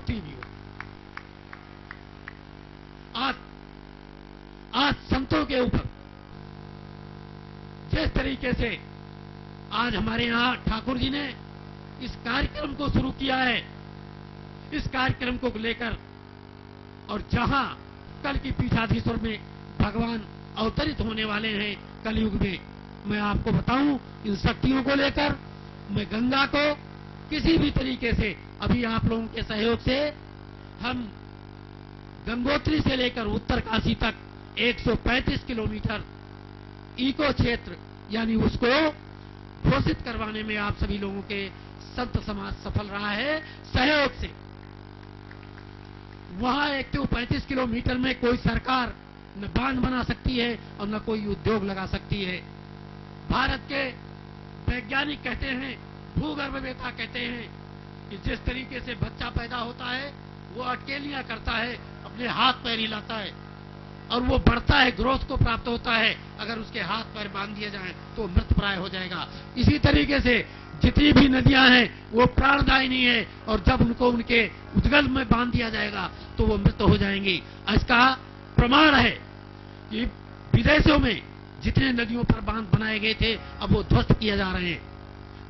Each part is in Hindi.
मूर्ति भी हो। आज संतों के ऊपर जिस तरीके से आज हमारे यहां ठाकुर जी ने इस कार्यक्रम को शुरू किया है, इस कार्यक्रम को लेकर, और जहां कल की पीठाधीश्वर में भगवान अवतरित होने वाले हैं कलयुग में, मैं आपको बताऊं, इन शक्तियों को लेकर मैं गंगा को किसी भी तरीके से, अभी आप लोगों के सहयोग से हम गंगोत्री से लेकर उत्तरकाशी तक 135 किलोमीटर इको क्षेत्र यानी उसको घोषित करवाने में आप सभी लोगों के संत समाज सफल रहा है सहयोग से। वहां 135 किलोमीटर में कोई सरकार न बांध बना सकती है और न कोई उद्योग लगा सकती है। भारत के वैज्ञानिक कहते हैं, भूगर्भवेत्ता कहते हैं कि जिस तरीके से बच्चा पैदा होता है वो अटकेलियां करता है, अपने हाथ पैर हिलाता है और वो बढ़ता है, ग्रोथ को प्राप्त होता है। अगर उसके हाथ पैर बांध दिए जाएं तो मृत प्राय हो जाएगा। इसी तरीके से जितनी भी नदियां हैं वो प्राणदायिनी है और जब उनको उनके उद्गम में बांध दिया जाएगा तो वो मृत हो जाएंगी। इसका प्रमाण है कि विदेशों में जितने नदियों पर बांध बनाए गए थे अब वो ध्वस्त किए जा रहे हैं।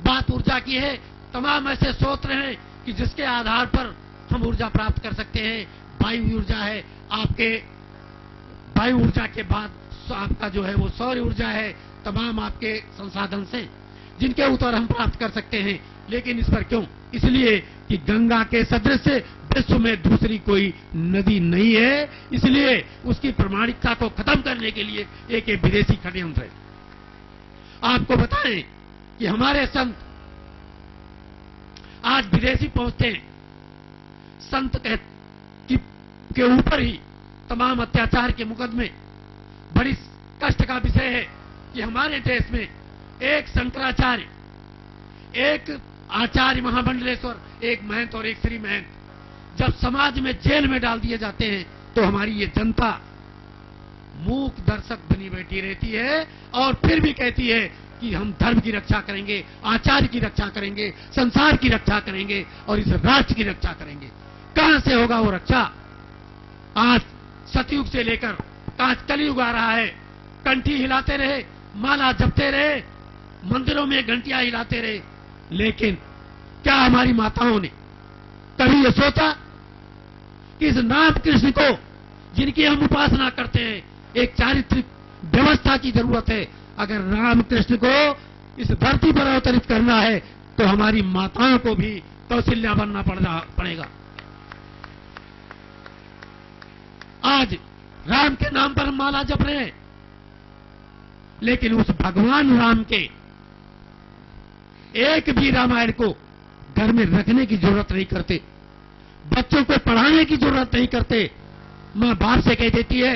बात ऊर्जा की है, तमाम ऐसे स्रोत हैं कि जिसके आधार पर हम ऊर्जा प्राप्त कर सकते हैं। वायु ऊर्जा है, आपके वायु ऊर्जा के बाद आपका जो है वो सौर ऊर्जा है, तमाम आपके संसाधन से जिनके ऊपर हम प्राप्त कर सकते हैं। लेकिन इस पर क्यों? इसलिए कि गंगा के सदृश विश्व में दूसरी कोई नदी नहीं है, इसलिए उसकी प्रामाणिकता को खत्म करने के लिए एक विदेशी षड्यंत्र है। आपको बताएं कि हमारे संत आज विदेशी पहुंचते हैं, संत के ऊपर ही तमाम अत्याचार के मुकदमे। बड़ी कष्ट का विषय है कि हमारे देश में एक शंकराचार्य, एक आचार्य महामंडलेश्वर, एक महंत और एक श्री महंत जब समाज में जेल में डाल दिए जाते हैं तो हमारी ये जनता मूक दर्शक बनी बैठी रहती है और फिर भी कहती है कि हम धर्म की रक्षा करेंगे, आचार्य की रक्षा करेंगे, संसार की रक्षा करेंगे और इस राष्ट्र की रक्षा करेंगे। कहां से होगा वो रक्षा? आज सतयुग से लेकर आज कलयुग आ रहा है, कंठी हिलाते रहे, माला जपते रहे, मंदिरों में घंटियां हिलाते रहे, लेकिन क्या हमारी माताओं ने कभी ये सोचा कि इस नाम कृष्ण को जिनकी हम उपासना करते हैं एक चारित्रिक व्यवस्था की जरूरत है। अगर राम कृष्ण को इस धरती पर अवतरित करना है तो हमारी माताओं को भी कौशल्या बनना पड़ेगा। आज राम के नाम पर हम माला जप रहे हैं, लेकिन उस भगवान राम के एक भी रामायण को घर में रखने की जरूरत नहीं करते, बच्चों को पढ़ाने की जरूरत नहीं करते। मां बाप से कह देती है,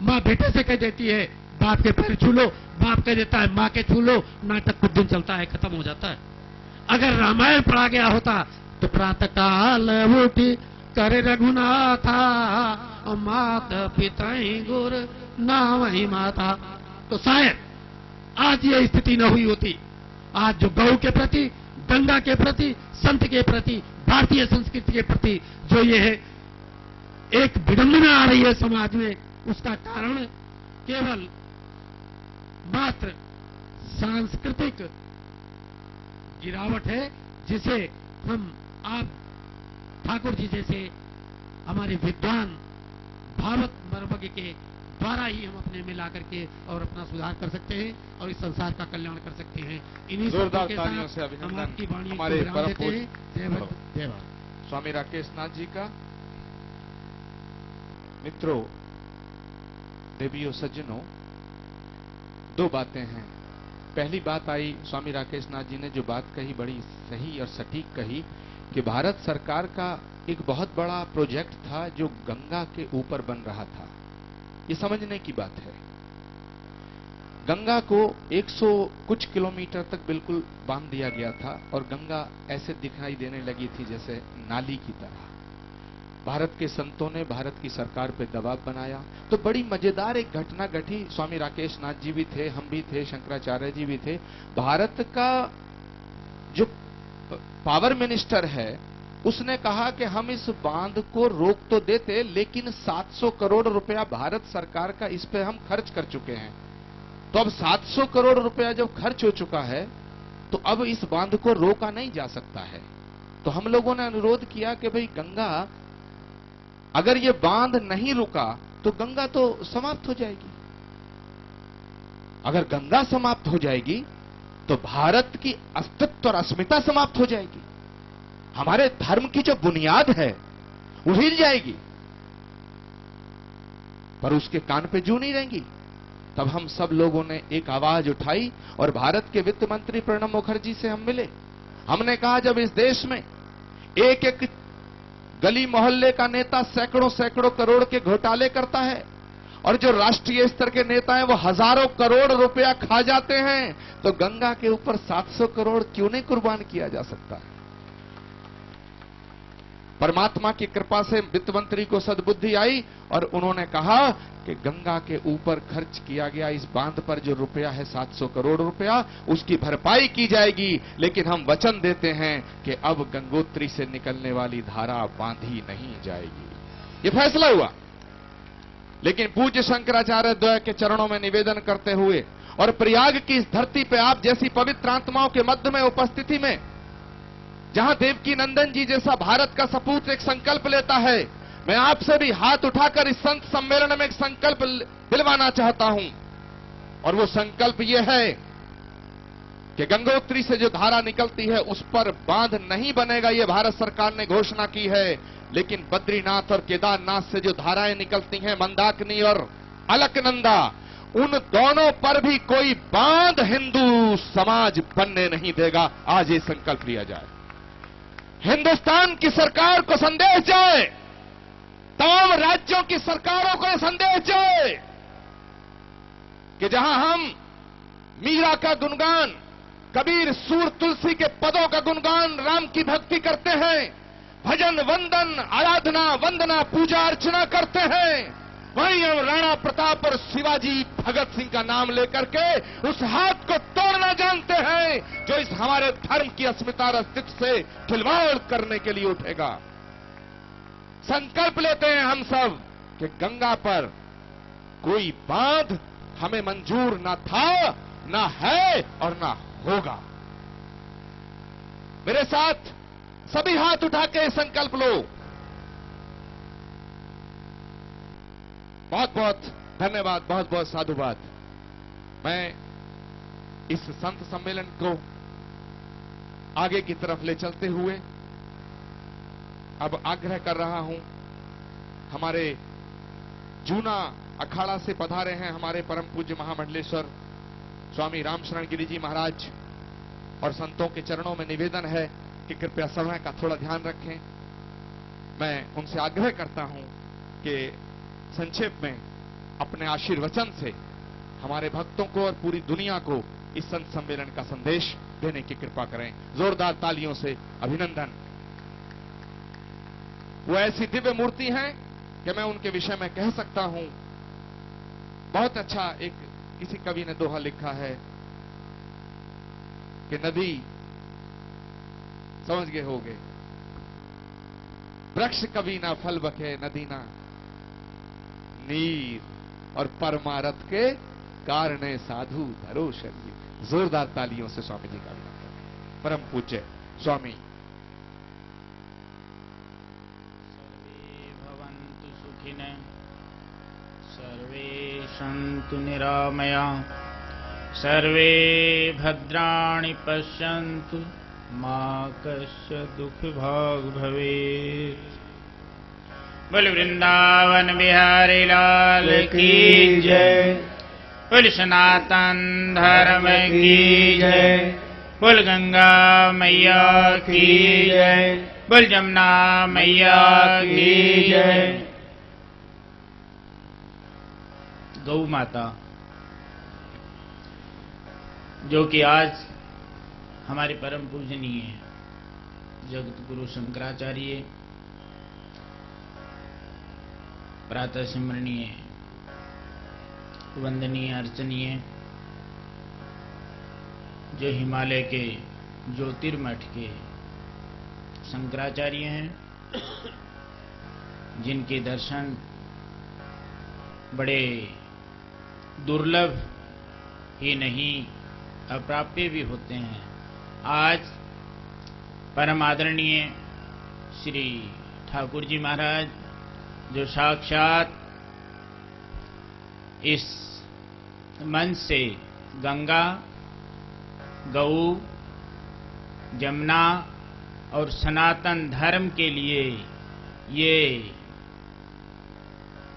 मां बेटे से कह देती है बाप के पैर छू लो, बाप कह देता है मां के छू लो, नाटक कुछ दिन चलता है, खत्म हो जाता है। अगर रामायण पढ़ा गया होता तो प्रातः काल उठी करे रघुनाथा, मात पिता गुर ना वही माता, तो शायद आज ये स्थिति न हुई होती। आज जो गौ के प्रति, गंगा के प्रति, संत के प्रति, भारतीय संस्कृति के प्रति जो ये है एक विडंबना आ रही है समाज में, उसका कारण केवल मात्र सांस्कृतिक गिरावट है, जिसे हम आप ठाकुर जी जैसे हमारे विद्वान भावक मर्मज्ञ के द्वारा ही हम अपने में ला करके और अपना सुधार कर सकते हैं और इस संसार का कल्याण कर सकते हैं। इन्हीं जोरदार तालियों से अभिनंदन हमारे परम पूज्य स्वामी राकेश नाथ जी का। मित्रों, देवियों, सज्जनों, दो बातें हैं। पहली बात आई, स्वामी राकेश नाथ जी ने जो बात कही बड़ी सही और सटीक कही कि भारत सरकार का एक बहुत बड़ा प्रोजेक्ट था जो गंगा के ऊपर बन रहा था। ये समझने की बात है। गंगा को 100 कुछ किलोमीटर तक बिल्कुल बांध दिया गया था और गंगा ऐसे दिखाई देने लगी थी जैसे नाली की तरह। भारत के संतों ने भारत की सरकार पे दबाव बनाया तो बड़ी मजेदार एक घटना घटी। स्वामी राकेश नाथ जी भी थे, हम भी थे, शंकराचार्य जी भी थे। भारत का जो पावर मिनिस्टर है उसने कहा कि हम इस बांध को रोक तो देते, लेकिन 700 करोड़ रुपया भारत सरकार का इस पे हम खर्च कर चुके हैं। तो अब 700 करोड़ रुपया जब खर्च हो चुका है, तो अब इस बांध को रोका नहीं जा सकता है। तो हम लोगों ने अनुरोध किया कि भाई गंगा, अगर ये बांध नहीं रुका तो गंगा तो समाप्त हो जाएगी। अगर गंगा समाप्त हो जाएगी तो भारत की अस्तित्व और अस्मिता समाप्त हो जाएगी। हमारे धर्म की जो बुनियाद है वो हिल जाएगी। पर उसके कान पे जू नहीं रहेंगी। तब हम सब लोगों ने एक आवाज उठाई और भारत के वित्त मंत्री प्रणब मुखर्जी से हम मिले। हमने कहा, जब इस देश में एक एक गली मोहल्ले का नेता सैकड़ों सैकड़ों करोड़ के घोटाले करता है और जो राष्ट्रीय स्तर के नेता हैं वो हजारों करोड़ रुपया खा जाते हैं, तो गंगा के ऊपर 700 करोड़ क्यों नहीं कुर्बान किया जा सकता है? परमात्मा की कृपा से वित्त मंत्री को सद्बुद्धि आई और उन्होंने कहा कि गंगा के ऊपर खर्च किया गया इस बांध पर जो रुपया है 700 करोड़ रुपया, उसकी भरपाई की जाएगी। लेकिन हम वचन देते हैं कि अब गंगोत्री से निकलने वाली धारा बांधी नहीं जाएगी। ये फैसला हुआ। लेकिन पूज्य शंकराचार्य द्वय के चरणों में निवेदन करते हुए और प्रयाग की इस धरती पे आप जैसी पवित्र आत्माओं के मध्य में उपस्थिति में, जहां देवकी नंदन जी जैसा भारत का सपूत एक संकल्प लेता है, मैं आपसे भी हाथ उठाकर इस संत सम्मेलन में एक संकल्प दिलवाना चाहता हूं। और वो संकल्प यह है कि गंगोत्री से जो धारा निकलती है उस पर बांध नहीं बनेगा, यह भारत सरकार ने घोषणा की है। लेकिन बद्रीनाथ और केदारनाथ से जो धाराएं निकलती हैं, मंदाकिनी और अलकनंदा, उन दोनों पर भी कोई बांध हिंदू समाज बनने नहीं देगा। आज ये संकल्प लिया जाए। हिंदुस्तान की सरकार को संदेश जाए, तमाम राज्यों की सरकारों को यह संदेश जाए कि जहां हम मीरा का गुणगान, कबीर, सूर, तुलसी के पदों का गुणगान, राम की भक्ति करते हैं, भजन, वंदन, आराधना, वंदना, पूजा अर्चना करते हैं, वहीं हम राणा प्रताप और शिवाजी भगत सिंह का नाम लेकर के उस हाथ को तोड़ना जानते हैं जो इस हमारे धर्म की अस्मिता और अस्तित्व से खिलवाड़ करने के लिए उठेगा। संकल्प लेते हैं हम सब कि गंगा पर कोई बांध हमें मंजूर ना था, ना है और ना होगा। मेरे साथ सभी हाथ उठा के संकल्प लो। बहुत बहुत धन्यवाद, बहुत बहुत साधुवाद। मैं इस संत सम्मेलन को आगे की तरफ ले चलते हुए अब आग्रह कर रहा हूं, हमारे जूना अखाड़ा से पधारे हैं हमारे परम पूज्य महामंडलेश्वर स्वामी रामशरण गिरी जी महाराज, और संतों के चरणों में निवेदन है कि कृपया समय का थोड़ा ध्यान रखें। मैं उनसे आग्रह करता हूं कि संक्षेप में अपने आशीर्वचन से हमारे भक्तों को और पूरी दुनिया को इस संत सम्मेलन का संदेश देने की कृपा करें। जोरदार तालियों से अभिनंदन। वो ऐसी दिव्य मूर्ति हैं कि मैं उनके विषय में कह सकता हूं। बहुत अच्छा एक किसी कवि ने दोहा लिखा है कि नदी, समझ गए होगे, वृक्ष कभी ना फल बखे, नदी ना नीर, और परमारथ के कारणे साधु धरो शरीर। जोरदार तालियों से स्वामी जी का अभिनंदन। परम पूज्य स्वामी। सर्वे भवन्तु सुखिनः, सर्वे सन्तु निरामया, सर्वे भद्राणि पश्यन्तु, मा कस्य दुःखभाग् भवेत्। बोल वृंदावन बिहारी लाल की जय, बोल सनातन धर्म की जय, बोल गंगा मैया की जय, बोल जमुना मैया की जय। गौ माता, जो कि आज हमारे परम पूजनीय जगत गुरु शंकराचार्य, प्रातः स्मरणीय, वंदनीय, अर्चनीय, जो हिमालय के ज्योतिर्मठ के शंकराचार्य हैं, जिनके दर्शन बड़े दुर्लभ ही नहीं अप्राप्य भी होते हैं। आज परम आदरणीय श्री ठाकुर जी महाराज, जो साक्षात इस मंच से गंगा, गौ, जमुना और सनातन धर्म के लिए ये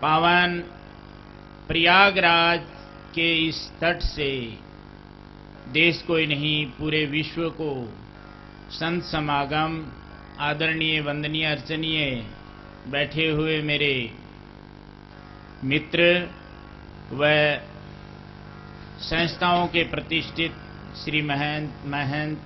पावन प्रयागराज के इस तट से देश को ही नहीं पूरे विश्व को संत समागम, आदरणीय वंदनीय अर्चनीय बैठे हुए मेरे मित्र व संस्थाओं के प्रतिष्ठित श्री महंत